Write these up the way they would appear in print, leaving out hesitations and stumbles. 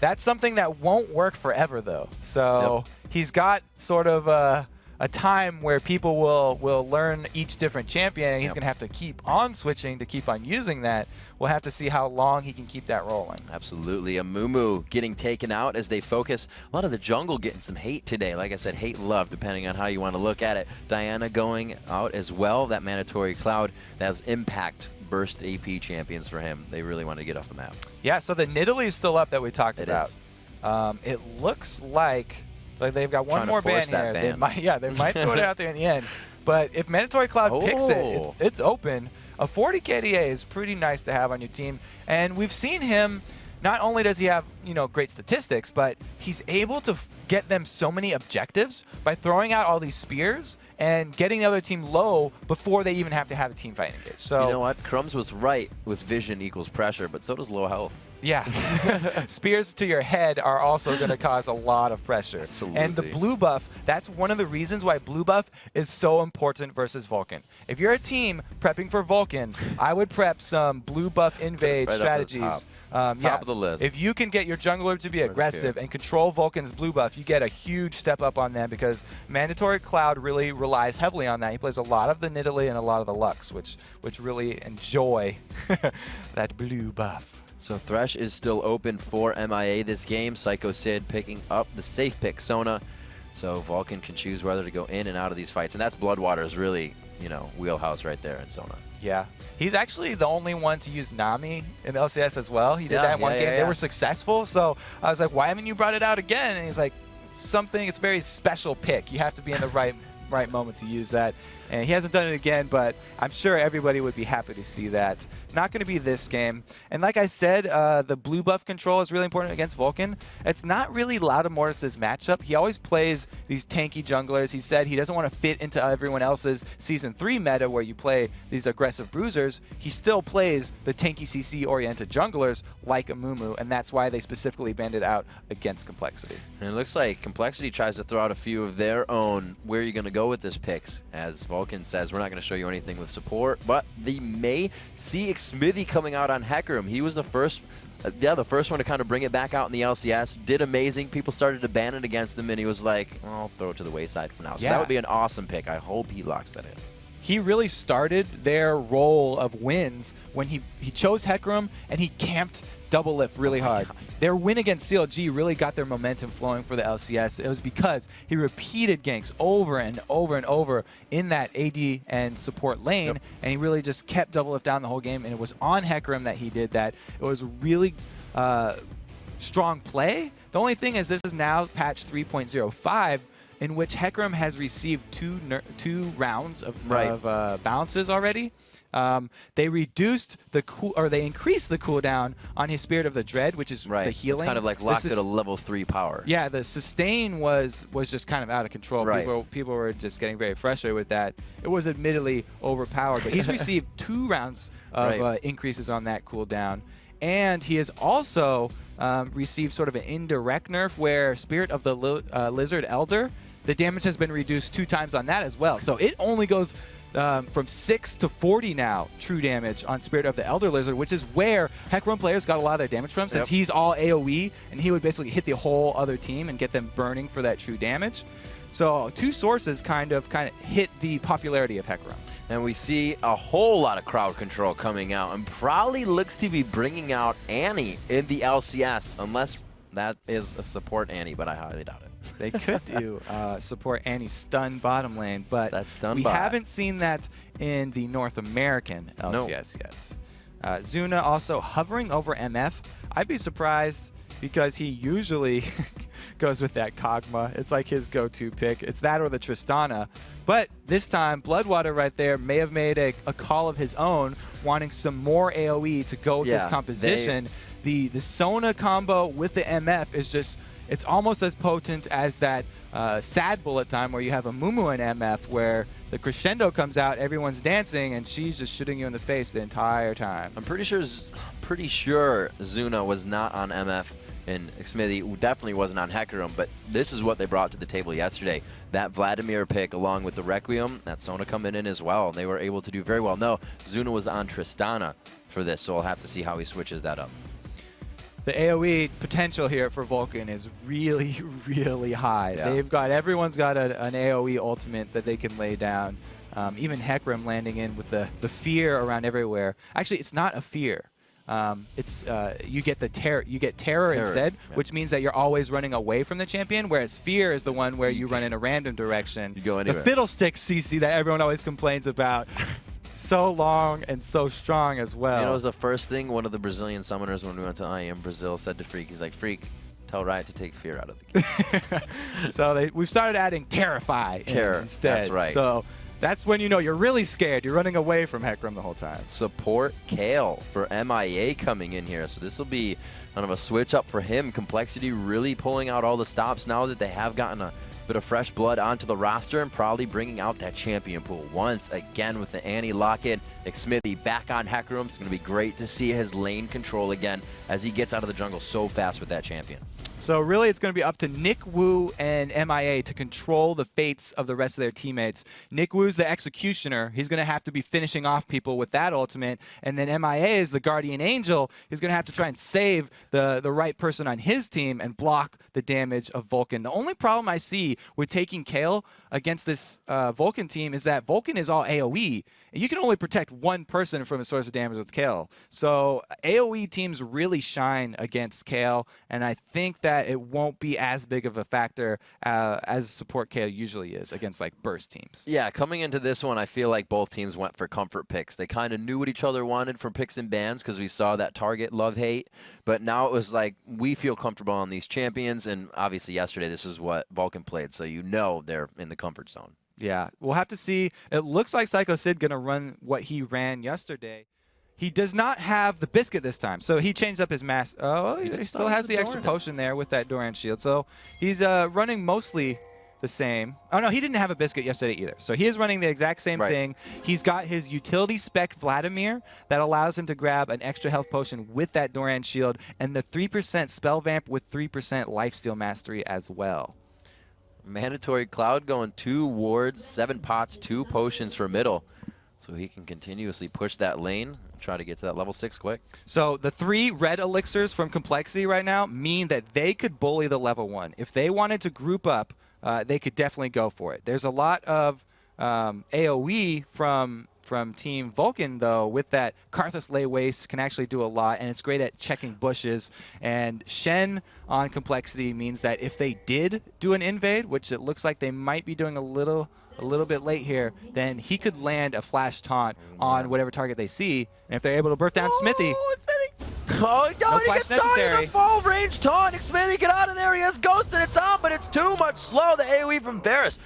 That's something that won't work forever, though. So he's got sort of a time where people will learn each different champion, and he's going to have to keep on switching to keep on using that. We'll have to see how long he can keep that rolling. Absolutely. A Mumu getting taken out as they focus. A lot of the jungle getting some hate today. Like I said, hate and love, depending on how you want to look at it. Diana going out as well. That mandatory cloud, that was impact burst AP champions for him. They really want to get off the map. Yeah, so the Nidalee is still up that we talked about. It looks like they've got one more ban here. They might throw it out there in the end. But if Mandatory Cloud picks it, it's open. A 40 KDA is pretty nice to have on your team. And we've seen him, not only does he have great statistics, but he's able to get them so many objectives by throwing out all these spears and getting the other team low before they even have to have a team fight engage. So you know what? Crumbs was right with vision equals pressure, but so does low health. Yeah. Spears to your head are also going to cause a lot of pressure. Absolutely. And the blue buff, that's one of the reasons why blue buff is so important versus Vulcan. If you're a team prepping for Vulcan, I would prep some blue buff invade strategies. Top of the list. If you can get your jungler to be aggressive and control Vulcan's blue buff, you get a huge step up on them, because Mandatory Cloud really relies heavily on that. He plays a lot of the Nidalee and a lot of the Lux, which really enjoy that blue buff. So Thresh is still open for MIA this game. Psycho Sid picking up the safe pick, Sona. So Vulcan can choose whether to go in and out of these fights. And that's Bloodwater's really, wheelhouse right there in Sona. Yeah. He's actually the only one to use Nami in the LCS as well. He did that in one game. They were successful. So I was like, why haven't you brought it out again? And he's like, it's a very special pick. You have to be in the right moment to use that. And he hasn't done it again, but I'm sure everybody would be happy to see that. Not going to be this game. And like I said, the blue buff control is really important against Vulcan. It's not really Loudamortis' matchup. He always plays these tanky junglers. He said he doesn't want to fit into everyone else's Season 3 meta where you play these aggressive bruisers. He still plays the tanky CC-oriented junglers like a Mumu, and that's why they specifically banned it out against compLexity. And it looks like compLexity tries to throw out a few of their own. Where are you going to go with this picks? As Vulcan says, we're not going to show you anything with support, but they may see Smithy coming out on Hecarim. He was the first one to kind of bring it back out in the LCS. Did amazing. People started to ban it against him, and he was like, I'll throw it to the wayside for now. So that would be an awesome pick. I hope he locks that in. He really started their roll of wins when he chose Hecarim and he camped double lift really hard. Their win against CLG really got their momentum flowing for the LCS. It was because he repeated ganks over and over and over in that AD and support lane, and he really just kept double lift down the whole game, and it was on Hecarim that he did that. It was really strong play. The only thing is this is now patch 3.05, in which Hecarim has received two rounds of bounces already. They reduced they increased the cooldown on his Spirit of the Dread, which is the healing. It's kind of like locked at a level 3 power. Yeah, the sustain was just kind of out of control. People were just getting very frustrated with that. It was admittedly overpowered, but he's received 2 rounds of increases on that cooldown. And he has also received sort of an indirect nerf where Spirit of the Lizard Elder, the damage has been reduced 2 times on that as well. So it only goes from 6 to 40 now, true damage on Spirit of the Elder Lizard, which is where Hecarim players got a lot of their damage from, since he's all AoE, and he would basically hit the whole other team and get them burning for that true damage. So 2 sources kind of hit the popularity of Hecarim. And we see a whole lot of crowd control coming out, and probably looks to be bringing out Annie in the LCS, unless that is a support Annie, but I highly doubt it. They could do support Annie's stun bottom lane, but we haven't seen that in the North American LCS yet. Zuna also hovering over MF. I'd be surprised, because he usually goes with that Kog'Maw. It's like his go-to pick. It's that or the Tristana. But this time, Bloodwater right there may have made a call of his own, wanting some more AoE to go with this composition. The Sona combo with the MF is just... it's almost as potent as that sad bullet time where you have a Mumu and MF, where the crescendo comes out, everyone's dancing, and she's just shooting you in the face the entire time. I'm pretty sure Zuna was not on MF, and Smithy definitely wasn't on Hecarim, but this is what they brought to the table yesterday. That Vladimir pick along with the Requiem, that Sona coming in as well, and they were able to do very well. No, Zuna was on Tristana for this, so we'll have to see how he switches that up. The AoE potential here for Vulcan is really, really high. Yeah. Everyone's got an AoE ultimate that they can lay down. Even Hecarim landing in with the fear around everywhere. Actually, it's not a fear. You get terror instead, which means that you're always running away from the champion, whereas fear is the one where you run in a random direction. You go anywhere. The fiddlestick CC that everyone always complains about. So long and so strong as well. You know, it was the first thing one of the Brazilian summoners when we went to IEM Brazil said to Freak. He's like, Freak, tell Riot to take fear out of the game. So we've started adding Terrify instead. That's right. So that's when you know you're really scared. You're running away from Hecarim the whole time. Support Kale for MIA coming in here. So this will be kind of a switch up for him. compLexity really pulling out all the stops now that they have gotten a bit of fresh blood onto the roster and probably bringing out that champion pool once again with the Annie lock-in. Xmithie back on Hecarim. It's going to be great to see his lane control again as he gets out of the jungle so fast with that champion. So really it's going to be up to Nick Wu and MIA to control the fates of the rest of their teammates. Nick Wu's the executioner. He's going to have to be finishing off people with that ultimate. And then MIA is the guardian angel. He's going to have to try and save the right person on his team and block the damage of Vulcan. The only problem I see with taking Kale against this Vulcan team is that Vulcan is all AoE. And you can only protect one person from a source of damage with Kale. So AoE teams really shine against Kale, and I think that it won't be as big of a factor as support Kale usually is against like burst teams. Yeah, coming into this one, I feel like both teams went for comfort picks. They kind of knew what each other wanted from picks and bans because we saw that target love-hate. But now it was like, we feel comfortable on these champions, and obviously yesterday this is what Vulcan played, so you know they're in the comfort zone. Yeah, we'll have to see. It looks like Psycho Sid going to run what he ran yesterday. He does not have the biscuit this time, so he changed up his mask. Oh, he still has the extra potion there with that Doran shield. So he's running mostly the same. Oh, no, he didn't have a biscuit yesterday either. So he is running the exact same thing. He's got his utility spec Vladimir that allows him to grab an extra health potion with that Doran shield and the 3% spell vamp with 3% lifesteal mastery as well. Mandatory Cloud going 2 wards, 7 pots, 2 potions for middle. So he can continuously push that lane, try to get to that level 6 quick. So the 3 red elixirs from compLexity right now mean that they could bully the level 1. If they wanted to group up, they could definitely go for it. There's a lot of AoE from Team Vulcan, though, with that Karthus Lay Waste can actually do a lot, and it's great at checking bushes. And Shen on compLexity means that if they did do an invade, which it looks like they might be doing a little bit late here, then he could land a flash taunt on whatever target they see. And if they're able to burst down Xmithie, oh, no, he gets necessary. The full range taunt. Xmithie, get out of there. He has Ghost and it's on, but it's too much slow. The AoE from Varus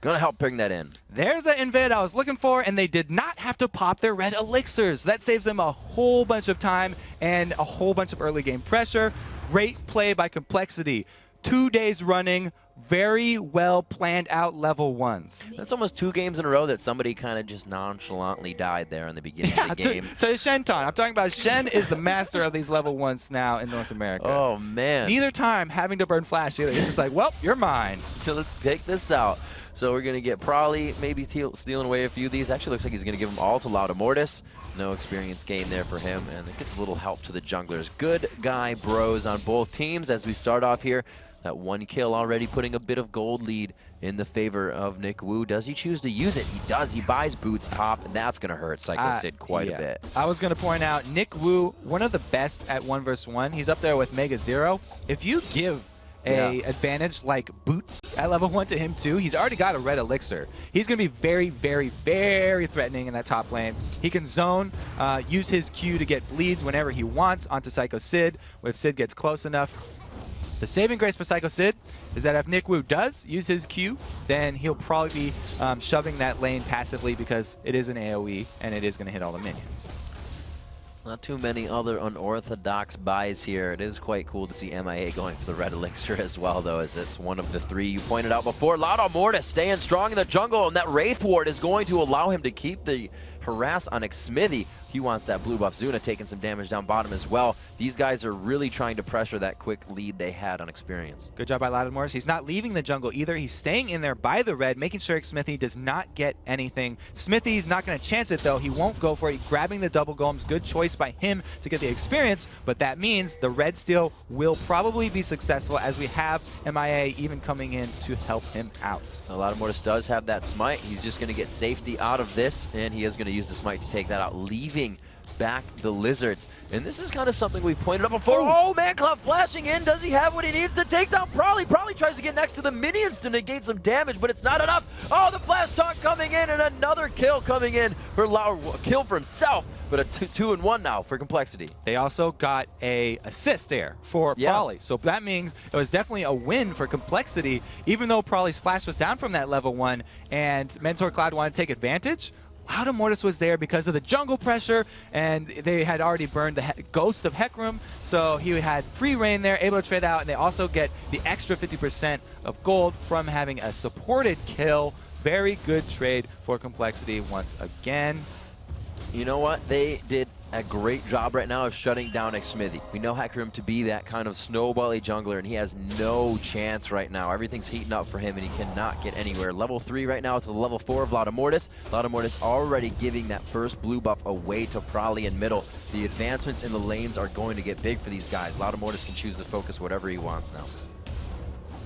gonna help bring that in. There's the invade I was looking for, and they did not have to pop their red elixirs. That saves them a whole bunch of time and a whole bunch of early game pressure. Great play by compLexity. 2 days running, very well planned out level 1s. That's almost 2 games in a row that somebody kind of just nonchalantly died there in the beginning of the game. To Shen taunt. I'm talking about Shen is the master of these level 1s now in North America. Oh, man. Neither time having to burn flash either. He's just like, well, you're mine. So let's take this out. So we're going to get Probably maybe stealing away a few of these. Actually looks like he's going to give them all to Lauda Mortis. No experience gain there for him, and it gets a little help to the junglers. Good guy bros on both teams as we start off here. That 1 kill already putting a bit of gold lead in the favor of Nick Wu. Does he choose to use it? He does. He buys boots top, and that's going to hurt Psycho Sid quite a bit. I was going to point out, Nick Wu, one of the best at 1 vs 1. He's up there with Mega Zero. If you give a advantage like boots at level 1 to him too, he's already got a red elixir. He's going to be very, very, very threatening in that top lane. He can zone, use his Q to get bleeds whenever he wants onto Psycho Sid, if Sid gets close enough. The saving grace for Psycho Sid is that if Nick Wu does use his Q, then he'll probably be shoving that lane passively because it is an AoE and it is going to hit all the minions. Not too many other unorthodox buys here. It is quite cool to see MIA going for the red elixir as well, though, as it's one of the 3 you pointed out before. Lauda Mortis staying strong in the jungle, and that Wraith Ward is going to allow him to keep the harass on Xmithy. He wants that blue buff. Zuna taking some damage down bottom as well. These guys are really trying to pressure that quick lead they had on experience. Good job by Lattimore. He's not leaving the jungle either. He's staying in there by the red, making sure Xmithy does not get anything. Smithy's not going to chance it, though. He won't go for it. Grabbing the double golems. Good choice by him to get the experience, but that means the red steal will probably be successful, as we have MIA even coming in to help him out. So Lattimore does have that smite. He's just going to get safety out of this, and he is going to use the smite to take that out, leaving back the Lizards. And this is kind of something we pointed out before. Oh, ManCloud flashing in. Does he have what he needs to take down Probably tries to get next to the minions to negate some damage, but it's not enough. Oh, the flash taunt coming in, and another kill coming in for kill for himself, but a 2-1 now for compLexity. They also got a assist there for Probly, so that means it was definitely a win for compLexity, even though Probly's flash was down from that level 1, and Mentor Cloud wanted to take advantage. Loudamortis was there because of the jungle pressure, and they had already burned the Ghost of Hecarim, so he had free reign there, able to trade out, and they also get the extra 50% of gold from having a supported kill. Very good trade for compLexity once again. You know what? They did a great job right now of shutting down Xmithy. We know Hecarim to be that kind of snowbally jungler, and he has no chance right now. Everything's heating up for him, and he cannot get anywhere. Level 3 right now to the level 4 of Lattimortis. Lattimortis already giving that first blue buff away to Probly in middle. The advancements in the lanes are going to get big for these guys. Lattimortis can choose to focus whatever he wants now.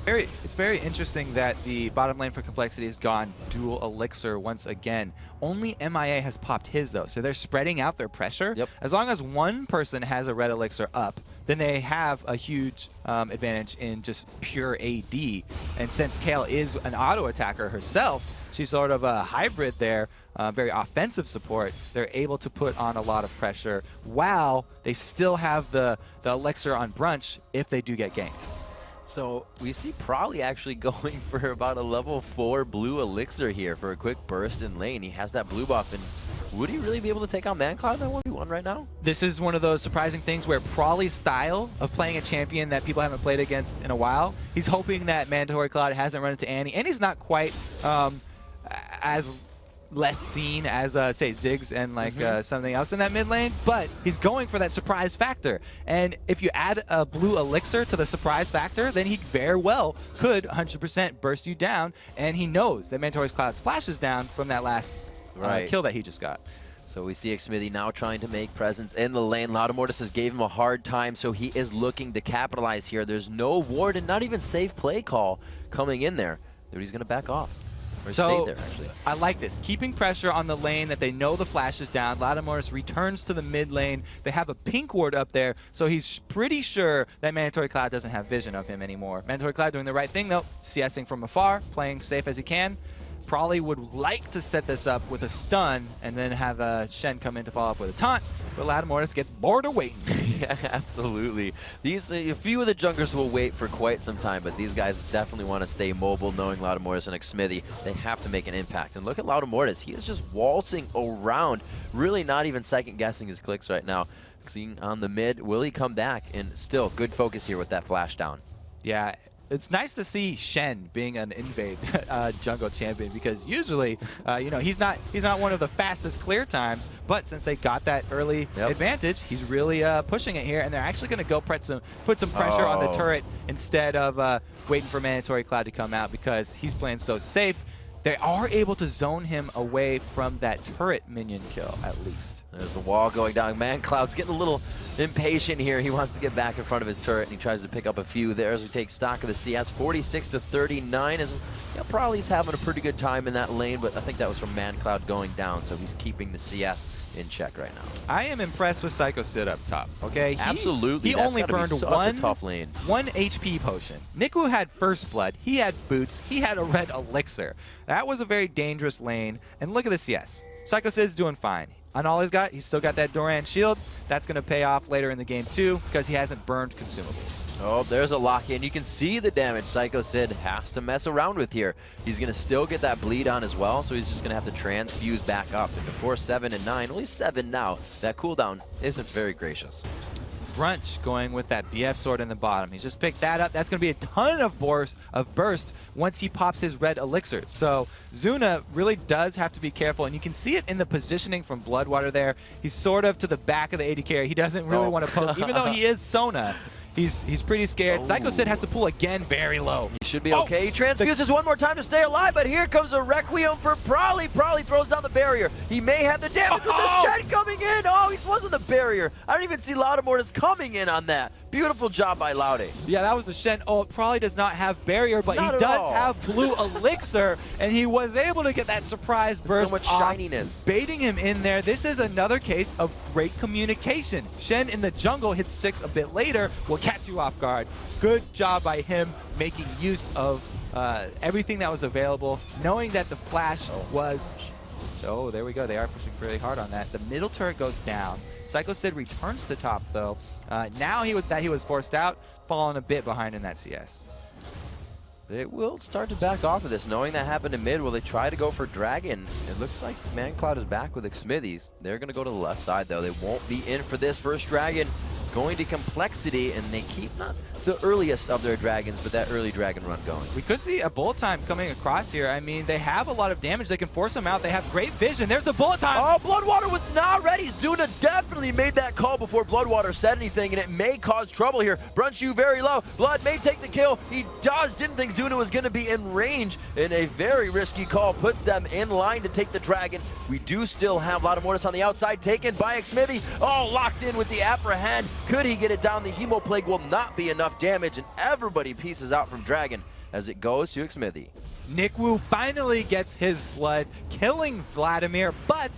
It's very interesting that the bottom lane for compLexity has gone dual elixir once again. Only MIA has popped his, though, so they're spreading out their pressure. Yep. As long as one person has a red elixir up, then they have a huge advantage in just pure AD. And since Kayle is an auto attacker herself, she's sort of a hybrid there, very offensive support. They're able to put on a lot of pressure while they still have the elixir on Brunch if they do get ganked. So we see Probly actually going for about a level 4 blue elixir here for a quick burst in lane. He has that blue buff, and would he really be able to take on ManCloud in that 1v1 right now? This is one of those surprising things where Probly's style of playing a champion that people haven't played against in a while, he's hoping that Mandatory Cloud hasn't run into Annie. Annie's not quite as less seen as, say, Ziggs and like something else in that mid lane, but he's going for that surprise factor. And if you add a blue elixir to the surprise factor, then he very well could 100% burst you down, and he knows that Mandatory Cloud's flash is down from that last kill that he just got. So we see Xmithy now trying to make presence in the lane. Lattimortis has gave him a hard time, so he is looking to capitalize here. There's no ward and not even safe play call coming in there. But he's going to back off. Or stay there, actually. I like this. Keeping pressure on the lane that they know the flash is down. Lattimortis returns to the mid lane. They have a pink ward up there, so he's pretty sure that Mandatory Cloud doesn't have vision of him anymore. Mandatory Cloud doing the right thing, though. CSing from afar, playing safe as he can. Probably would like to set this up with a stun and then have Shen come in to follow up with a taunt, but Lattimortis gets bored of waiting. Yeah, absolutely. These a few of the junglers will wait for quite some time, but these guys definitely want to stay mobile, knowing Lattimortis and Xmithy. They have to make an impact. And look at Lattimortis. He is just waltzing around, really not even second-guessing his clicks right now. Seeing on the mid, will he come back? And still, good focus here with that flash down. Yeah. It's nice to see Shen being an invade jungle champion, because usually, you know, he's not one of the fastest clear times, but since they got that early advantage, he's really pushing it here, and they're actually going to go put some pressure on the turret instead of waiting for Mandatory Cloud to come out, because he's playing so safe. They are able to zone him away from that turret minion kill, at least. There's the wall going down. ManCloud's getting a little impatient here. He wants to get back in front of his turret, and he tries to pick up a few there as we take stock of the CS. 46-39. As probably he's having a pretty good time in that lane, but I think that was from ManCloud going down, so he's keeping the CS in check right now. I am impressed with Psycho Sid up top, okay? Absolutely. He only burned one tough lane. 1 HP potion. Niku had First Blood. He had Boots. He had a red elixir. That was a very dangerous lane, and look at the CS. Psycho Sid's doing fine. On all he's still got that Doran shield. That's going to pay off later in the game too, because he hasn't burned consumables. Oh, there's a lock-in. You can see the damage Psycho Sid has to mess around with here. He's going to still get that bleed on as well, so he's just going to have to transfuse back up into 4, 7, and 9. Only 7 now. That cooldown isn't very gracious. Brunch going with that BF sword in the bottom. He's just picked that up. That's going to be a ton of burst once he pops his red elixir. So Zuna really does have to be careful, and you can see it in the positioning from Bloodwater there. He's sort of to the back of the AD carry. He doesn't really want to poke, even though he is Sona. He's pretty scared. Psycho Sid has to pull again very low. He should be okay. He transfuses one more time to stay alive, but here comes a Requiem for Prolly. Prolly throws down the barrier. He may have the damage with the Shen coming in. Oh, he wasn't the barrier. I don't even see Loudamortis coming in on that. Beautiful job by Laude. Yeah, that was a Shen. Oh, Prolly does not have barrier, but he does have blue elixir, and he was able to get that surprise burst so much shininess. Baiting him in there. This is another case of great communication. Shen in the jungle hits 6 a bit later, will catch you off guard. Good job by him making use of everything that was available, knowing that the flash was... Oh, there we go. They are pushing really hard on that. The middle turret goes down. Psycho Sid returns to top, though. Now he was forced out, falling a bit behind in that CS. They will start to back off of this, knowing that happened in mid. Will they try to go for Dragon? It looks like ManCloud is back with Xmithies. They're going to go to the left side, though. They won't be in for this first Dragon. Going to compLexity, and they keep not the earliest of their dragons, but that early dragon run going. We could see a bullet time coming across here. I mean, they have a lot of damage. They can force them out. They have great vision. There's the bullet time. Oh, Bloodwater was not ready. Zuna definitely made that call before Bloodwater said anything, and it may cause trouble here. Brunchu very low. Blood may take the kill. He didn't think Zuna was going to be in range, and a very risky call puts them in line to take the dragon. We do still have Loudamortis on the outside, taken by Xmithy. Oh, locked in with the apprehend. Could he get it down? The Hemoplague will not be enough damage, and everybody pieces out from Dragon as it goes to Xmithy. Nick Wu finally gets his blood, killing Vladimir, but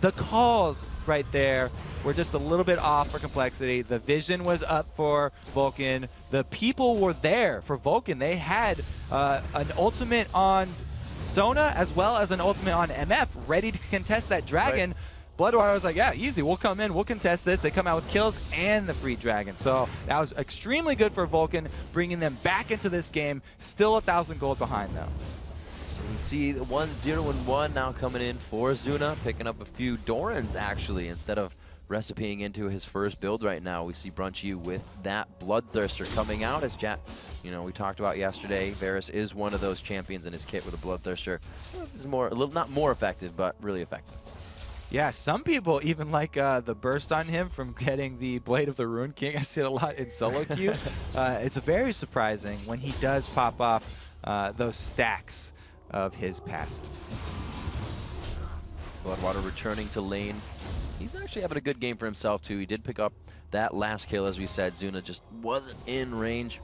the calls right there were just a little bit off for compLexity. The vision was up for Vulcan. The people were there for Vulcan. They had an ultimate on Sona as well as an ultimate on MF ready to contest that dragon. Right. Bloodwater was like, yeah, easy, we'll come in, we'll contest this. They come out with kills and the free dragon. So that was extremely good for Vulcan, bringing them back into this game, still 1,000 gold behind them. So we see the 1-0-1 now coming in for Zuna, picking up a few Dorans actually, instead of recipeing into his first build right now. We see Brunchu with that Bloodthirster coming out, as we talked about yesterday. Varus is one of those champions in his kit with a Bloodthirster. It's not more effective, but really effective. Yeah, some people even like the burst on him from getting the Blade of the Rune King. I see it a lot in solo queue. It's very surprising when he does pop off those stacks of his passive. Bloodwater returning to lane. He's actually having a good game for himself, too. He did pick up that last kill, as we said. Zuna just wasn't in range.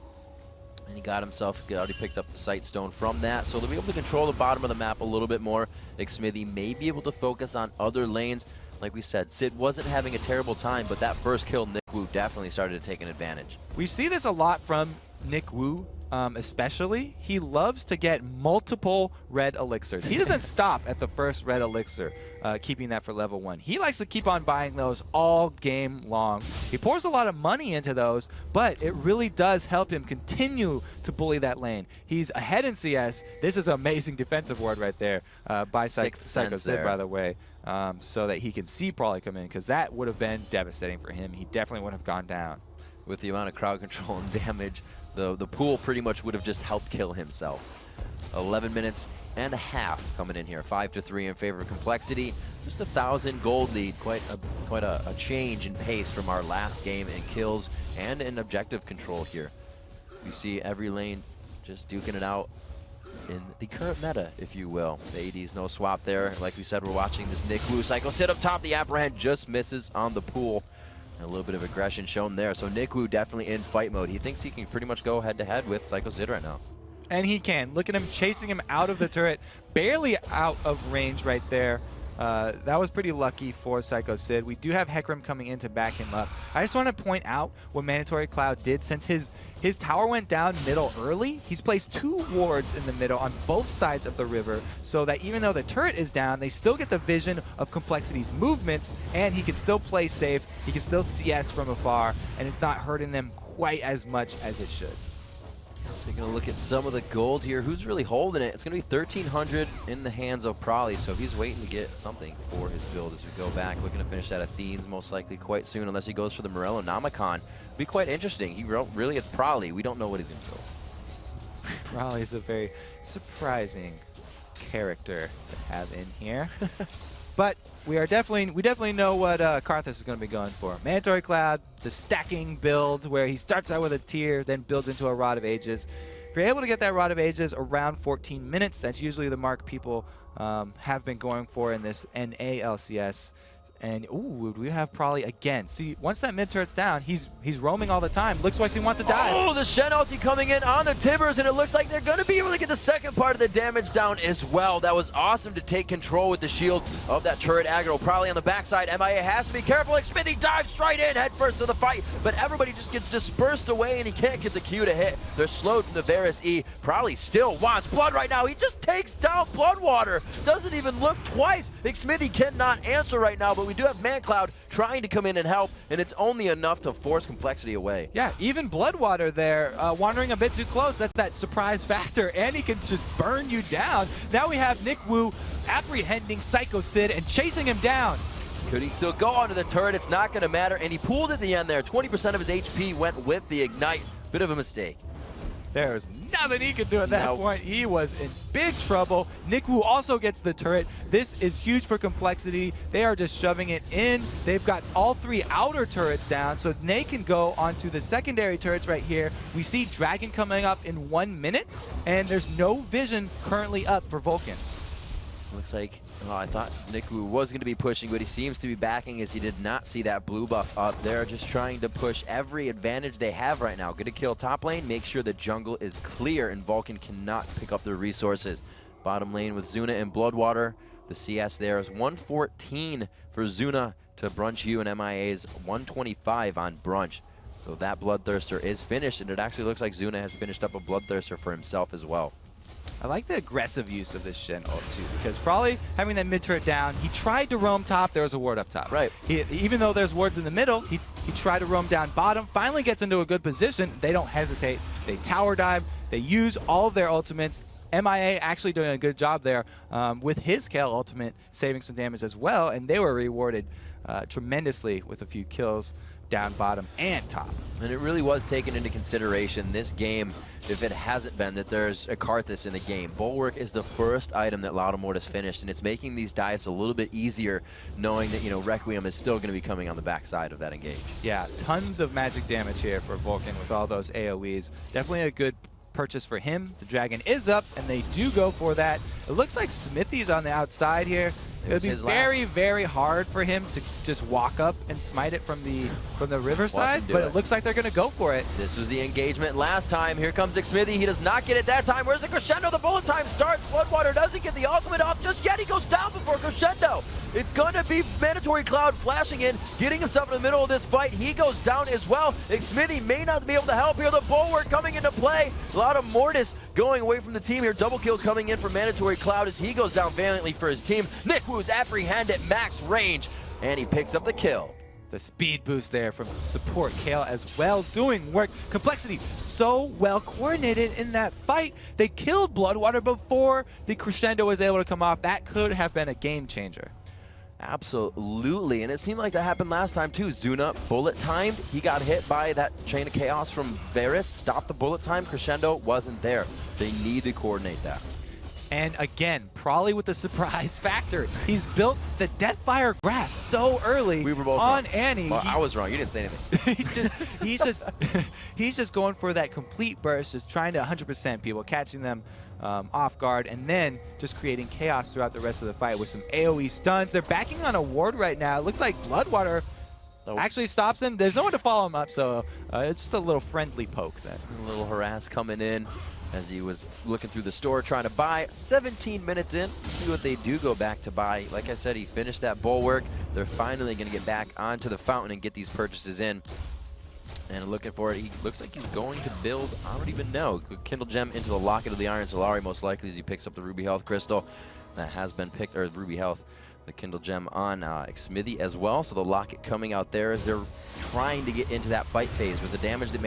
And he got himself, already picked up the Sight Stone from that. So they'll be able to control the bottom of the map a little bit more. Xmithy may be able to focus on other lanes. Like we said, Sid wasn't having a terrible time, but that first kill, Nick Wu definitely started to take an advantage. We see this a lot from Nick Wu. Especially, he loves to get multiple red elixirs. He doesn't stop at the first red elixir, keeping that for level 1. He likes to keep on buying those all game long. He pours a lot of money into those, but it really does help him continue to bully that lane. He's ahead in CS. This is an amazing defensive ward right there by Psycho Sid, by the way, so that he can see Prolly come in, because that would have been devastating for him. He definitely would have gone down. With the amount of crowd control and damage, the pool pretty much would have just helped kill himself. 11 minutes and a half coming in here. 5-3 in favor of compLexity. Just 1,000 gold lead. Quite a change in pace from our last game in kills and in objective control here. You see every lane just duking it out in the current meta, if you will. The AD's no swap there. Like we said, we're watching this Nick Wu Psycho Sid up top. The apprehend just misses on the pool. A little bit of aggression shown there. So Nick Wu definitely in fight mode. He thinks he can pretty much go head-to-head with Psycho Sid right now. And he can. Look at him chasing him out of the turret. Barely out of range right there. That was pretty lucky for Psycho Sid. We do have Hecarim coming in to back him up. I just want to point out what Mandatory Cloud did. Since his tower went down middle early, he's placed 2 wards in the middle on both sides of the river, so that even though the turret is down, they still get the vision of compLexity's movements, and he can still play safe. He can still CS from afar, and it's not hurting them quite as much as it should. Taking a look at some of the gold here. Who's really holding it? It's going to be 1,300 in the hands of Prolly, so he's waiting to get something for his build as we go back. Looking to finish that Athenes most likely quite soon, unless he goes for the Morello Namicon. Be quite interesting. He really is Prolly. We don't know what he's going to build. Prolly is a very surprising character to have in here. But we definitely know what Karthus is going to be going for. Mandatory Cloud, the stacking build where he starts out with a tier, then builds into a Rod of Ages. If you're able to get that Rod of Ages around 14 minutes, that's usually the mark people have been going for in this NA LCS. And ooh, we have Prolly again. See, once that mid turret's down, he's roaming all the time. Looks like he wants to dive. Oh, the Shen ulti coming in on the Timbers, and it looks like they're going to be able to get the second part of the damage down as well. That was awesome to take control with the shield of that turret aggro. Prolly on the backside. MIA has to be careful. Like Smithy dives right in, head first to the fight, but everybody just gets dispersed away, and he can't get the Q to hit. They're slowed from the Varus E. Prolly still wants blood right now. He just takes down Bloodwater. Doesn't even look twice. Smithy cannot answer right now, but we do have ManCloud trying to come in and help, and it's only enough to force compLexity away. Yeah, even Bloodwater there, wandering a bit too close. That's that surprise factor, and he can just burn you down. Now we have Nick Wu apprehending Psycho Sid and chasing him down. Could he still go onto the turret? It's not going to matter, and he pulled at the end there. 20% of his HP went with the Ignite. Bit of a mistake. There's nothing he could do at that point. He was in big trouble. Nick Wu also gets the turret. This is huge for compLexity. They are just shoving it in. They've got all three outer turrets down, so they can go onto the secondary turrets right here. We see Dragon coming up in 1 minute, and there's no vision currently up for Vulcan. Looks like, I thought Nick Wu was going to be pushing, but he seems to be backing as he did not see that blue buff up. They're just trying to push every advantage they have right now. Good to kill top lane, make sure the jungle is clear, and Vulcan cannot pick up the resources. Bottom lane with Zuna and Bloodwater. The CS there is 114 for Zuna to Brunch U, and MIA's 125 on Brunch. So that Bloodthirster is finished, and it actually looks like Zuna has finished up a Bloodthirster for himself as well. I like the aggressive use of this Shen ult too, because probably having that mid turret down, he tried to roam top, there was a ward up top. Right. Even though there's wards in the middle, he tried to roam down bottom, finally gets into a good position. They don't hesitate. They tower dive, they use all of their ultimates. MIA actually doing a good job there with his Kale ultimate, saving some damage as well, and they were rewarded tremendously with a few kills down bottom and top. And it really was taken into consideration this game, if it hasn't been, that there's a Karthus in the game. Bulwark is the first item that Loudamort finished, and it's making these dives a little bit easier, knowing that, Requiem is still going to be coming on the backside of that engage. Yeah, tons of magic damage here for Vulcan with all those AoEs. Definitely a good purchase for him. The dragon is up, and they do go for that. It looks like Smithy's on the outside here. It would be very, very hard for him to just walk up and smite it from the riverside, but it looks like they're going to go for it. This was the engagement last time. Here comes Smithy. He does not get it that time. Where's the crescendo? The bullet time starts. Bloodwater doesn't get the ultimate off just yet. He goes down before crescendo. It's going to be Mandatory Cloud flashing in, getting himself in the middle of this fight. He goes down as well. Smithy may not be able to help here. The Bulwark coming into play. A lot of Mortis going away from the team here. Double kills coming in for Mandatory Cloud as he goes down valiantly for his team. Nick Wu's apprehend at max range, and he picks up the kill. The speed boost there from support Kale as well, doing work. compLexity so well coordinated in that fight. They killed Bloodwater before the crescendo was able to come off. That could have been a game changer. Absolutely, and it seemed like that happened last time too. Zuna bullet timed. He got hit by that chain of chaos from Varus. Stopped the bullet time. Crescendo wasn't there. They need to coordinate that. And again, Prolly with the surprise factor. He's built the Deathfire Grasp so early we were both on wrong. Annie. Well, I was wrong. You didn't say anything. he's just going for that complete burst, just trying to 100% people, catching them off guard, and then just creating chaos throughout the rest of the fight with some AoE stuns. They're backing on a ward right now. It looks like Bloodwater actually stops him. There's no one to follow him up, so it's just a little friendly poke then. A little harass coming in as he was looking through the store trying to buy. 17 minutes in, see what they do go back to buy. Like I said, he finished that Bulwark. They're finally going to get back onto the fountain and get these purchases in. And looking for it, he looks like he's going to build, I don't even know, Kindle Gem into the Locket of the Iron Solari most likely as he picks up the Ruby Health Crystal that has been picked, or Ruby Health. the Kindle Gem on Xmithie as well. So the Locket coming out there as they're trying to get into that fight phase with the damage that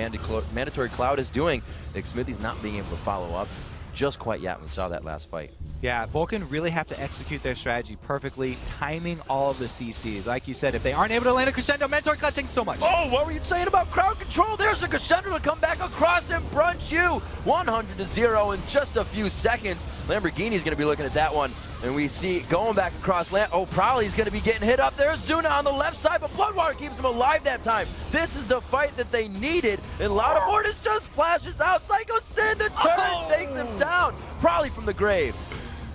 Mandatory Cloud is doing. Xmithie's not being able to follow up just quite yet. We saw that last fight. Yeah, Vulcan really have to execute their strategy perfectly, timing all of the CCs. Like you said, if they aren't able to land a crescendo, Mandatory Cloud, thanks so much. Oh, what were you saying about crowd control? There's a crescendo to come back across and brunch you. 100-0 in just a few seconds. Lamborghini's going to be looking at that one. And we see going back across land. Oh, Prowley's going to be getting hit up. There's Zuna on the left side, but Bloodwater keeps him alive that time. This is the fight that they needed. And Loud Mortis just flashes out. Psycho Sid, the turret takes him down. Prowley from the grave.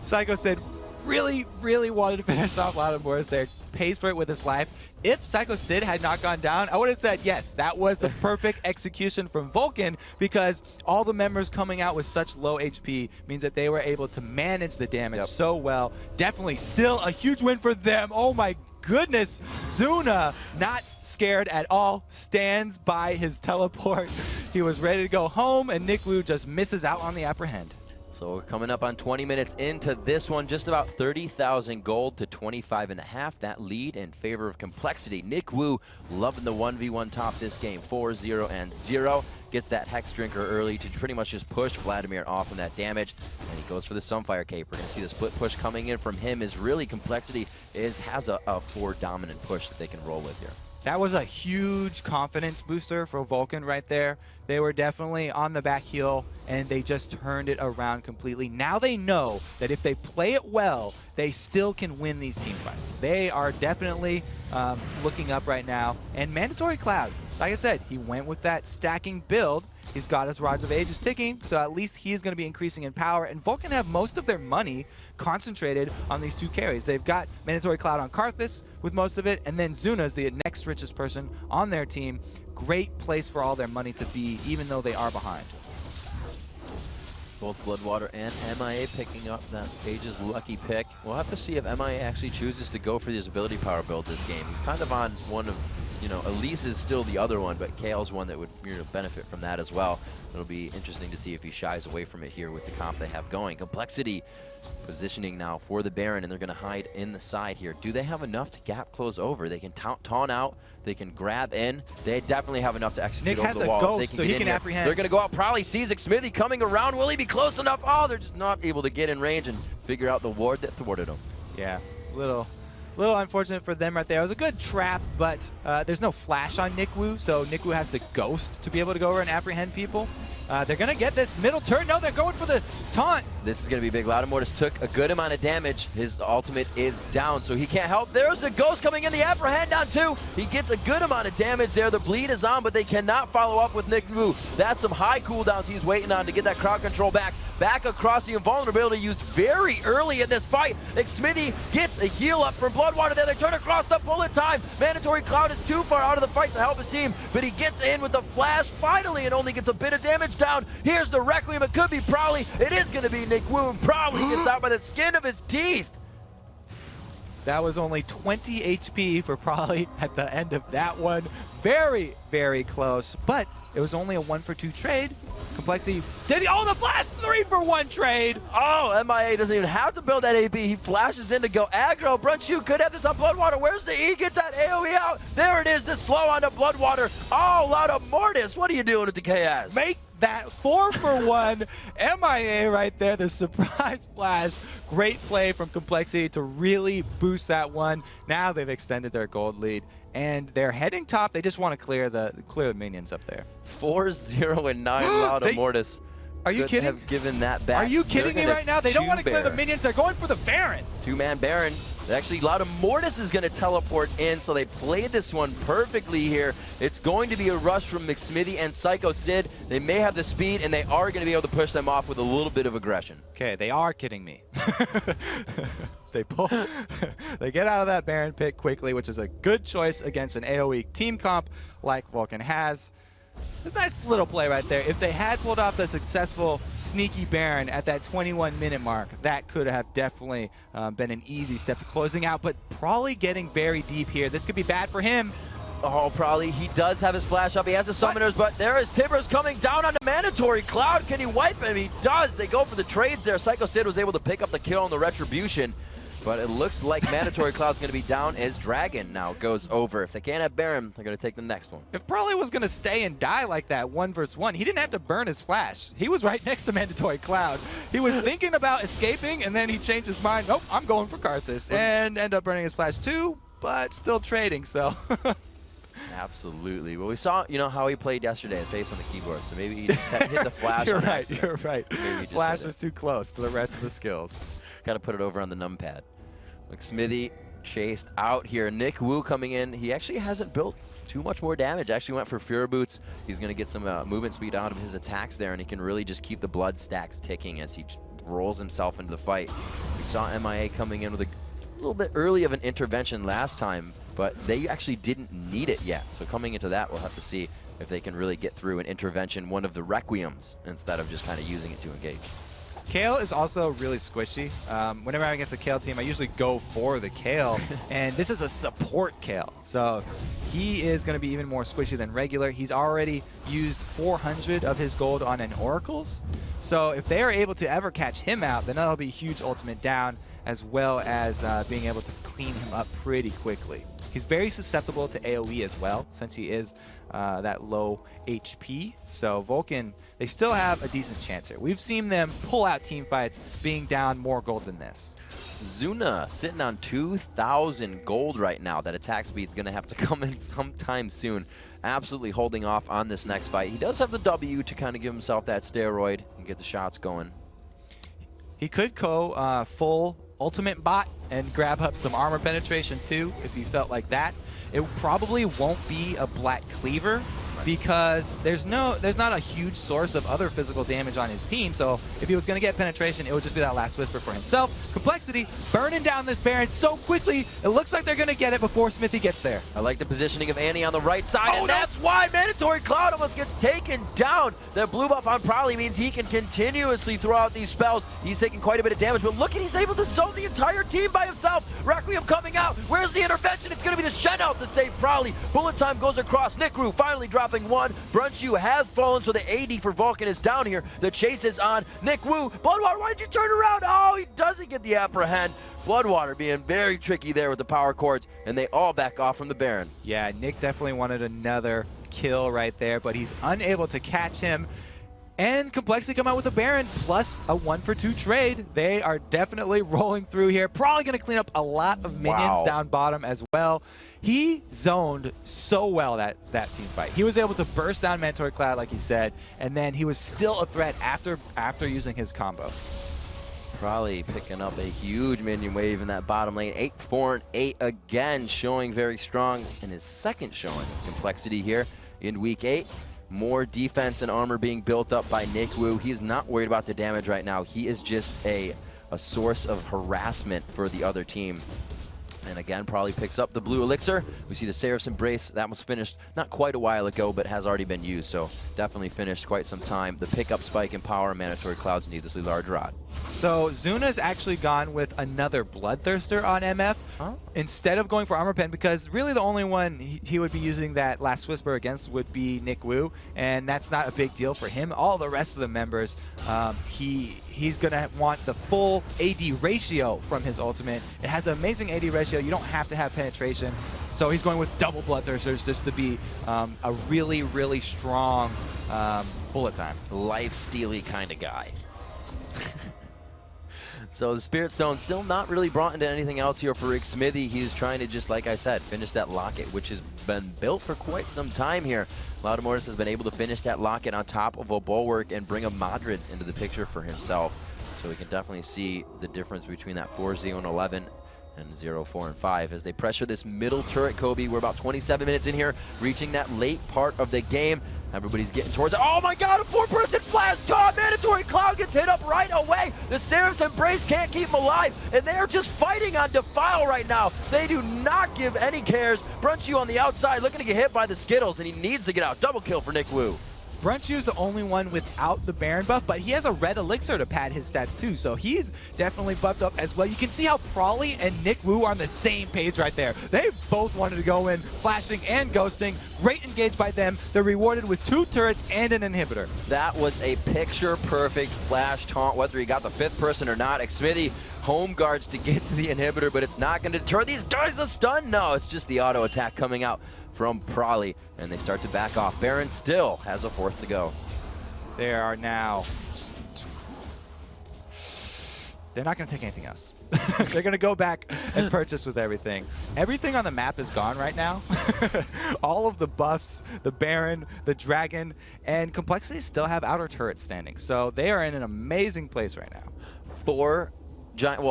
Psycho Sid really, really wanted to finish off Loud Mortis there. Pays for it with his life. If Psycho Sid had not gone down, I would have said, yes, that was the perfect execution from Vulcan, because all the members coming out with such low HP means that they were able to manage the damage so well. Definitely still a huge win for them. Oh my goodness. Zuna, not scared at all, stands by his teleport. He was ready to go home, and Nick Wu just misses out on the apprehend. So we're coming up on 20 minutes into this one, just about 30,000 gold to 25.5. That lead in favor of compLexity. Nick Wu loving the 1v1 top this game, 4-0-0. Gets that Hex Drinker early to pretty much just push Vladimir off from that damage. And he goes for the Sunfire Cape. We're going to see the split push coming in from him. Is really compLexity has a 4 dominant push that they can roll with here. That was a huge confidence booster for Vulcan right there. They were definitely on the back heel, and they just turned it around completely. Now they know that if they play it well, they still can win these team fights. They are definitely looking up right now. And Mandatory Cloud, like I said, he went with that stacking build. He's got his Rods of Ages ticking, so at least he's going to be increasing in power. And Vulcan have most of their money concentrated on these 2 carries. They've got Mandatory Cloud on Karthus with most of it, and then Zuna's the next richest person on their team. Great place for all their money to be, even though they are behind. Both Bloodwater and MIA picking up that Age's lucky pick. We'll have to see if MIA actually chooses to go for this ability power build this game. He's kind of on one of, Elise is still the other one, but Kale's one that would benefit from that as well. It'll be interesting to see if he shies away from it here with the comp they have going. compLexity positioning now for the Baron, and they're going to hide in the side here. Do they have enough to gap close over? They can taunt out. They can grab in. They definitely have enough to execute over the wall. Nick has a ghost, so he can apprehend. They're going to go out. Probably sees Xmithie coming around. Will he be close enough? Oh, they're just not able to get in range and figure out the ward that thwarted him. Yeah, little unfortunate for them right there. It was a good trap, but there's no flash on Nick Wu, so Nick Wu has the ghost to be able to go over and apprehend people. They're going to get this middle turn. No, they're going for the taunt. This is going to be big. Loudamortis took a good amount of damage. His ultimate is down, so he can't help. There's the ghost coming in. The apprehend down too. He gets a good amount of damage there. The bleed is on, but they cannot follow up with Nick Wu. That's some high cooldowns he's waiting on to get that crowd control back. Back across the invulnerability used very early in this fight. Xmithie gets a heal up from Bloodwater there. They turn across the bullet time. Mandatory Cloud is too far out of the fight to help his team, but he gets in with the flash finally and only gets a bit of damage down. Here's the Requiem. It could be Prowley. It is going to be Nick Wu. Prowley gets out by the skin of his teeth. That was only 20 HP for Prowley at the end of that one. Very, very close, but it was only a 1-for-2 trade. compLexity did the flash 3-for-1 trade. Oh, MIA doesn't even have to build that AP. He flashes in to go aggro. Brunchu could have this on Bloodwater. Where's the E? Get that AoE out. There it is, the slow onto Bloodwater. Oh, Loudamortis, what are you doing with the KS? Make that 4-for-1 MIA right there, the surprise flash. Great play from compLexity to really boost that one. Now they've extended their gold lead, and they're heading top. They just want to clear the minions up there. 4-0-9 Loudamortis. Are you kidding? Have given that back. Are you kidding me right now? They don't want to clear the minions. They're going for the Baron. 2-man Baron. Actually, Loudamortis is going to teleport in, so they played this one perfectly here. It's going to be a rush from Xmithie and Psycho Sid. They may have the speed, and they are going to be able to push them off with a little bit of aggression. Okay, they are kidding me. They get out of that Baron pit quickly, which is a good choice against an AoE team comp like Vulcan has. A nice little play right there. If they had pulled off the successful sneaky Baron at that 21-minute mark, that could have definitely been an easy step to closing out, but probably getting very deep here. This could be bad for him. Oh, probably. He does have his flash up. He has the summoners, but there is Tibbers coming down on the Mandatory Cloud. Can he wipe him? He does. They go for the trades there. Psycho Sid was able to pick up the kill on the Retribution. But it looks like Mandatory Cloud's going to be down as Dragon now goes over. If they can't have Baron, they're going to take the next one. If Probably was going to stay and die like that 1 versus 1, he didn't have to burn his flash. He was right next to Mandatory Cloud. He was thinking about escaping, and then he changed his mind. Nope, I'm going for Karthus. And end up burning his flash too, but still trading, so. Absolutely. Well, we saw, how he played yesterday, face on the keyboard, so maybe he just hit the flash on accident. You're right. Flash was too close to the rest of the skills. Got to put it over on the numpad. Look, Smithy chased out here. Nick Wu coming in. He actually hasn't built too much more damage. Actually went for Fear Boots. He's going to get some movement speed out of his attacks there, and he can really just keep the blood stacks ticking as he rolls himself into the fight. We saw MIA coming in with a little bit early of an intervention last time, but they actually didn't need it yet. So coming into that, we'll have to see if they can really get through an intervention, one of the Requiems, instead of just kind of using it to engage. Kale is also really squishy. Whenever I'm against a Kale team, I usually go for the Kale, and this is a support Kale. So he is going to be even more squishy than regular. He's already used 400 of his gold on an Oracles. So if they are able to ever catch him out, then that'll be huge ultimate down, as well as being able to clean him up pretty quickly. He's very susceptible to AoE as well, since he is that low HP. So Vulcan, they still have a decent chance here. We've seen them pull out team fights being down more gold than this. Zuna sitting on 2,000 gold right now. That attack speed's going to have to come in sometime soon. Absolutely holding off on this next fight. He does have the W to kind of give himself that steroid and get the shots going. He could go full ultimate bot and grab up some armor penetration too, if he felt like that. It probably won't be a Black Cleaver, because there's not a huge source of other physical damage on his team. So if he was going to get penetration, it would just be that last whisper for himself. compLexity burning down this Baron so quickly, it looks like they're going to get it before Smithy gets there. I like the positioning of Annie on the right side, and that's why Mandatory Cloud almost gets taken down. That blue buff on Prowly means he can continuously throw out these spells. He's taking quite a bit of damage, but look at, he's able to zone the entire team by himself. Requiem coming out. Where's the intervention? It's going to be the Shen out to save Prowly. Bullet time goes across. Nick Ru finally dropping one. Brunchu has fallen, so the AD for Vulcan is down here. The chase is on. Nick Wu. Bloodwater, why did you turn around? Oh, he doesn't get the apprehend. Bloodwater being very tricky there with the power chords, and they all back off from the Baron. Yeah, Nick definitely wanted another kill right there, but he's unable to catch him. And compLexity come out with a Baron plus a 1-for-2 trade. They are definitely rolling through here. Probably going to clean up a lot of minions down bottom as well. He zoned so well that team fight. He was able to burst down Mandatory Cloud, like he said, and then he was still a threat after using his combo. Probably picking up a huge minion wave in that bottom lane. 8, 4, and 8 again, showing very strong in his second showing. compLexity here in week 8. More defense and armor being built up by Nick Wu. He's not worried about the damage right now. He is just a source of harassment for the other team. And again, probably picks up the blue elixir. We see the Seraph's Embrace. That was finished not quite a while ago, but has already been used. So definitely finished quite some time. The pickup spike in power, Mandatory Cloud's needlessly large rod. So Zuna's actually gone with another Bloodthirster on MF instead of going for Armor Pen, because really the only one he would be using that last Whisper against would be Nick Wu, and that's not a big deal for him. All the rest of the members, he's going to want the full AD ratio from his ultimate. It has an amazing AD ratio. You don't have to have penetration. So he's going with double Bloodthirsters just to be a really, really strong bullet time. Life-steely kind of guy. So the Spirit Stone still not really brought into anything else here for Rick Smithy. He's trying to just, like I said, finish that locket, which has been built for quite some time here. Loudamortis has been able to finish that locket on top of a bulwark and bring a Madrids into the picture for himself. So we can definitely see the difference between that 4-0 and 11 and 0, 4, and 5 as they pressure this middle turret, Kobe. We're about 27 minutes in here, reaching that late part of the game. Everybody's getting towards it. Oh my god, a 4-person flash top! Mandatory Cloud gets hit up right away. The Seraph's Embrace can't keep him alive, and they are just fighting on Defile right now. They do not give any cares. Brunchu on the outside looking to get hit by the Skittles, and he needs to get out. Double kill for Nick Wu. Brunchu's the only one without the Baron buff, but he has a red elixir to pad his stats too, so he's definitely buffed up as well. You can see how Prowly and Nick Wu are on the same page right there. They both wanted to go in, flashing and ghosting. Great engage by them. They're rewarded with 2 turrets and an inhibitor. That was a picture-perfect flash taunt, whether he got the 5th person or not. Xmithy home guards to get to the inhibitor, but it's not going to deter these guys. A stun? No, it's just the auto attack coming out from Prolly, and they start to back off. Baron still has a fourth to go. There are now... They're not going to take anything else. They're going to go back and purchase with everything. Everything on the map is gone right now. All of the buffs, the Baron, the Dragon, and compLexity still have outer turrets standing. So they are in an amazing place right now.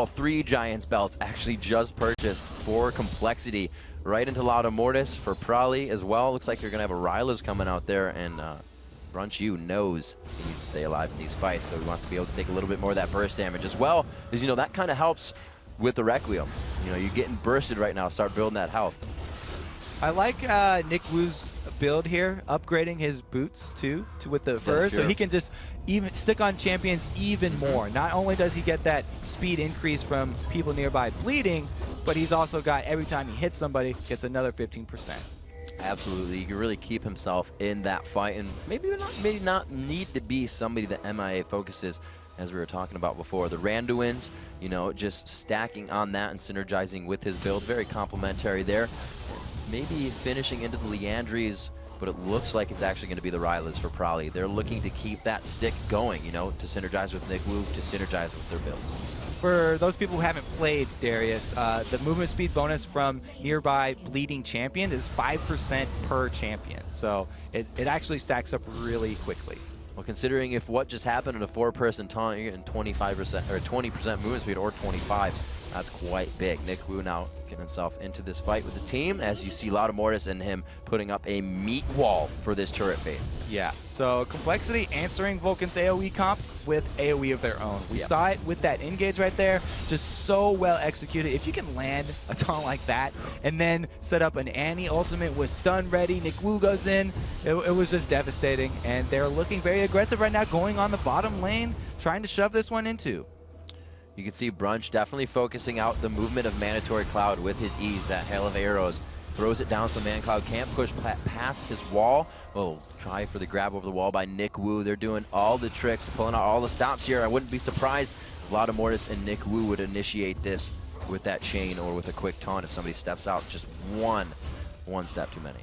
3 Giants belts actually just purchased for compLexity. Right into Lauda Mortis for Prolly as well. Looks like you're going to have a Rylas coming out there, and Brunch knows he needs to stay alive in these fights, so he wants to be able to take a little bit more of that burst damage as well. As you know, that kind of helps with the Requiem. You know, you're getting bursted right now. Start building that health. I like Nick Wu's build here, upgrading his boots too with the fur, so he can just even stick on champions even more. Not only does he get that speed increase from people nearby bleeding, but he's also got every time he hits somebody, gets another 15%. Absolutely, he can really keep himself in that fight, and maybe not need to be somebody that MIA focuses, as we were talking about before. The Randuins, you know, just stacking on that and synergizing with his build, very complementary there. Maybe finishing into the Leandries, but it looks like it's actually going to be the Rylas for Prolly. They're looking to keep that stick going, you know, to synergize with Nick Wu, to synergize with their builds. For those people who haven't played, Darius, the movement speed bonus from nearby bleeding champion is 5% per champion. So it actually stacks up really quickly. Well, considering if what just happened in a 4-person taunt, you're getting 25% or 20% movement speed or 25, that's quite big. Nick Wu now getting himself into this fight with the team, as you see Lauda Mortis and him putting up a meat wall for this turret phase. Yeah, so compLexity answering Vulcan's AoE comp with AoE of their own. We saw it with that engage right there, just so well executed. If you can land a taunt like that and then set up an Annie ultimate with stun ready, Nick Wu goes in, it was just devastating. And they're looking very aggressive right now, going on the bottom lane, trying to shove this one into. You can see Brunch definitely focusing out the movement of Mandatory Cloud with his ease. That hail of arrows throws it down so ManCloud can't push past his wall. Oh, try for the grab over the wall by Nick Wu. They're doing all the tricks, pulling out all the stops here. I wouldn't be surprised if Lauda Mortis and Nick Wu would initiate this with that chain or with a quick taunt if somebody steps out. Just one step too many.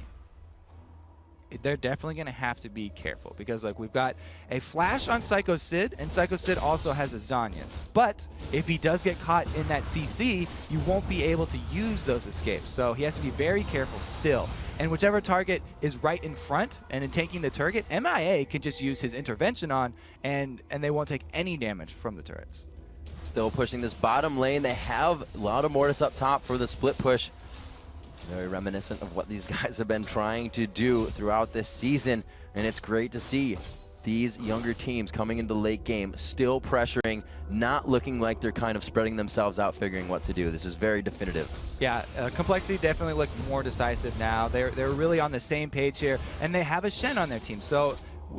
They're definitely going to have to be careful because, like, we've got a flash on Psycho Sid, and Psycho Sid also has a Zhonya's. But if he does get caught in that CC, you won't be able to use those escapes. So he has to be very careful still. And whichever target is right in front and in tanking the target, MIA can just use his intervention on, and they won't take any damage from the turrets. Still pushing this bottom lane. They have Lauda Mortis up top for the split push. Very reminiscent of what these guys have been trying to do throughout this season, and it's great to see these younger teams coming into the late game, still pressuring, not looking like they're kind of spreading themselves out, figuring what to do. This is very definitive. Yeah, compLexity definitely look more decisive now. They're really on the same page here, and they have a Shen on their team. So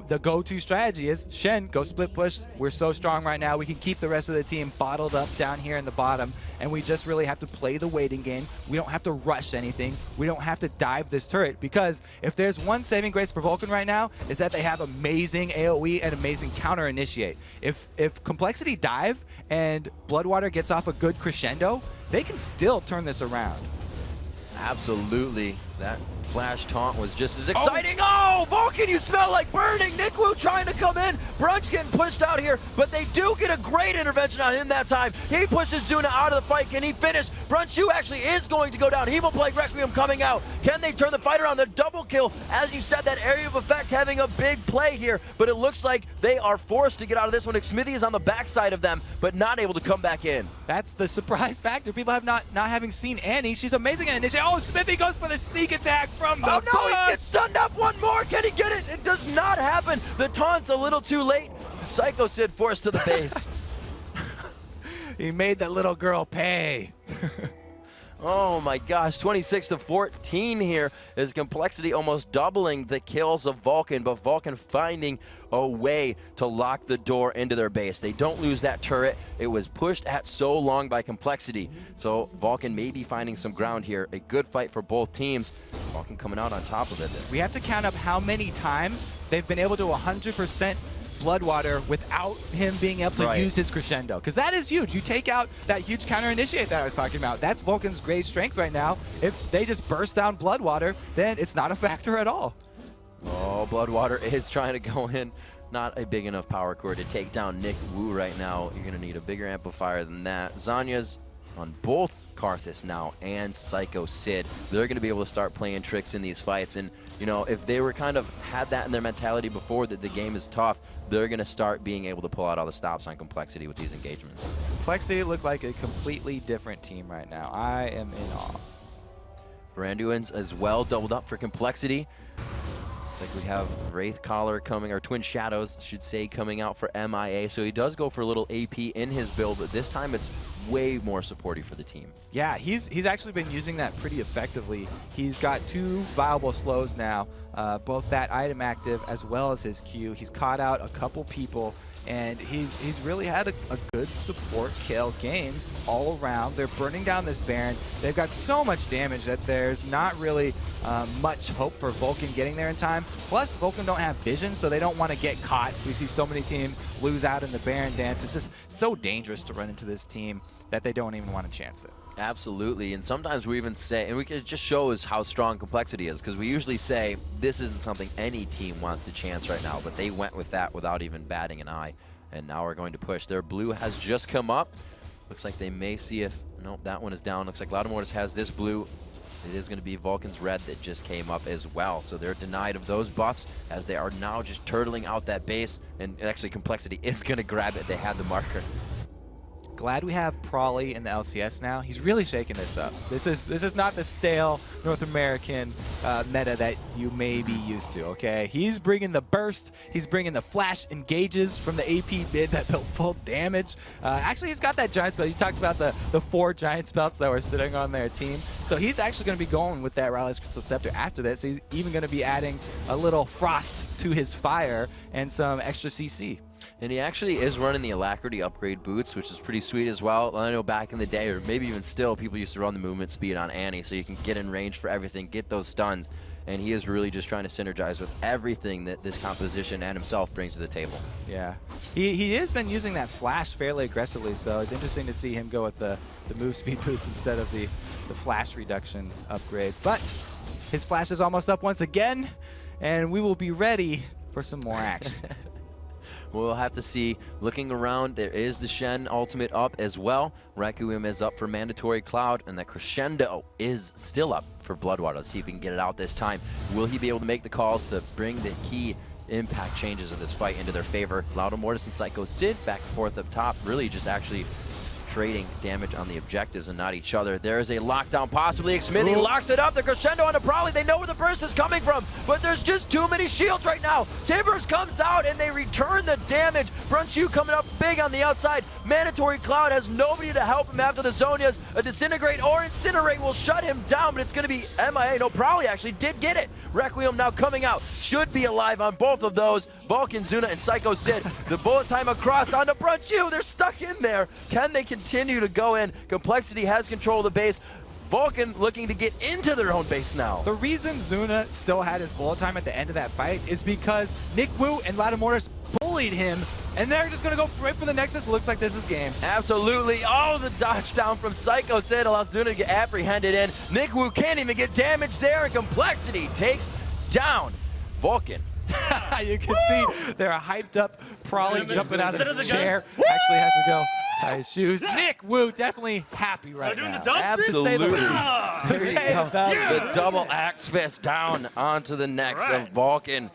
the go-to strategy is Shen, go split push. We're so strong right now. We can keep the rest of the team bottled up down here in the bottom, and we just really have to play the waiting game. We don't have to rush anything. We don't have to dive this turret, because if there's one saving grace for Vulcan right now, is that they have amazing AoE and amazing counter initiate. If compLexity dive and Bloodwater gets off a good crescendo, they can still turn this around. Absolutely. That flash taunt was just as exciting. Oh, Vulcan, you smell like burning. Nick Wu trying to come in. Brunch getting pushed out here, but they do get a great intervention on him that time. He pushes Zuna out of the fight. Can he finish? Brunch actually is going to go down. Evil Plague Requiem coming out. Can they turn the fight around? The double kill. As you said, that area of effect having a big play here, but it looks like they are forced to get out of this one. Smithy is on the backside of them, but not able to come back in. That's the surprise factor. People have not having seen Annie. She's amazing at initiate. Oh, Smithy goes for the sneak attack from the he gets stunned up one more. Can he get it? It does not happen. The taunt's a little too late. Psycho Sid forced to the base. He made that little girl pay. Oh my gosh, 26-14 here is compLexity almost doubling the kills of Vulcan, but Vulcan finding a way to lock the door into their base. They don't lose that turret. It was pushed at so long by compLexity. So Vulcan may be finding some ground here. A good fight for both teams. Vulcan coming out on top of it. We have to count up how many times they've been able to 100% Bloodwater without him being able to use his crescendo. Because that is huge. You take out that huge counter initiate that I was talking about. That's Vulcan's great strength right now. If they just burst down Bloodwater, then it's not a factor at all. Oh, Bloodwater is trying to go in. Not a big enough power core to take down Nick Wu right now. You're going to need a bigger amplifier than that. Zanya's on both Karthus now and Psycho Sid. They're going to be able to start playing tricks in these fights. And, you know, if they were kind of had that in their mentality before that the game is tough, they're going to start being able to pull out all the stops on compLexity with these engagements. compLexity look like a completely different team right now. I am in awe. Branduin's as well doubled up for compLexity. Like we have Wraith Collar coming, or Twin Shadows, should say, coming out for MIA. So he does go for a little AP in his build, but this time it's way more supportive for the team. Yeah, he's actually been using that pretty effectively. He's got 2 viable slows now, both that item active as well as his Q. He's caught out a couple people, and he's really had a good support kill game all around. They're burning down this Baron. They've got so much damage that there's not really much hope for Vulcan getting there in time. Plus, Vulcan don't have vision, so they don't want to get caught. We see so many teams lose out in the Baron dance. It's just so dangerous to run into this team that they don't even want to chance it. Absolutely, and sometimes we even say, and it just shows how strong compLexity is, because we usually say this isn't something any team wants to chance right now, but they went with that without even batting an eye, and now we're going to push. Their blue has just come up. Looks like they may see if, nope, that one is down. Looks like Loudamortis has this blue. It is going to be Vulcan's red that just came up as well, so they're denied of those buffs as they are now just turtling out that base, and actually compLexity is going to grab it. They had the marker. Glad we have Prawley in the LCS now. He's really shaking this up. This is not the stale North American meta that you may be used to, okay? He's bringing the burst. He's bringing the flash engages from the AP mid that built full damage. Actually, he's got that giant spell. He talked about the 4 giant spells that were sitting on their team. So he's actually going to be going with that Riley's Crystal Scepter after that. So he's even going to be adding a little frost to his fire and some extra CC. And he actually is running the Alacrity upgrade boots, which is pretty sweet as well. I know back in the day, or maybe even still, people used to run the movement speed on Annie, so you can get in range for everything, get those stuns. And he is really just trying to synergize with everything that this composition and himself brings to the table. Yeah, he has been using that flash fairly aggressively, so it's interesting to see him go with the move speed boots instead of the flash reduction upgrade. But his flash is almost up once again, and we will be ready for some more action. We'll have to see. Looking around, there is the Shen ultimate up as well. Requiem is up for Mandatory Cloud, and the Crescendo is still up for Bloodwater. Let's see if we can get it out this time. Will he be able to make the calls to bring the key impact changes of this fight into their favor? Loudamortis and Psycho Sid back and forth up top, really just actually trading damage on the objectives and not each other. There is a lockdown, possibly. Smithy locks it up. The Crescendo on the Probably. They know where the burst is coming from, but there's just too many shields right now. Timbers comes out and they return the damage. Brunchu coming up big on the outside. Mandatory Cloud has nobody to help him after the Zonias. A Disintegrate or Incinerate will shut him down, but it's going to be MIA. No, Probably actually did get it. Requiem now coming out. Should be alive on both of those. Vulcan, Zuna, and Psycho Sid. The bullet time across onto Brunchu. They're stuck in there. Can they continue to go in? compLexity has control of the base. Vulcan looking to get into their own base now. The reason Zuna still had his bullet time at the end of that fight is because Nick Wu and Loudamortis bullied him, and they're just going to go right for the Nexus. Looks like this is game. Absolutely. Oh, the dodge down from Psycho Sid allows Zuna to get apprehended in. Nick Wu can't even get damage there, and compLexity takes down Vulcan. You can see they're hyped up, probably jumping out of his chair. Actually has to go tie his shoes. Nick Wu definitely happy right now. Absolutely. There you go. The double axe fist down onto the necks of Vulcan.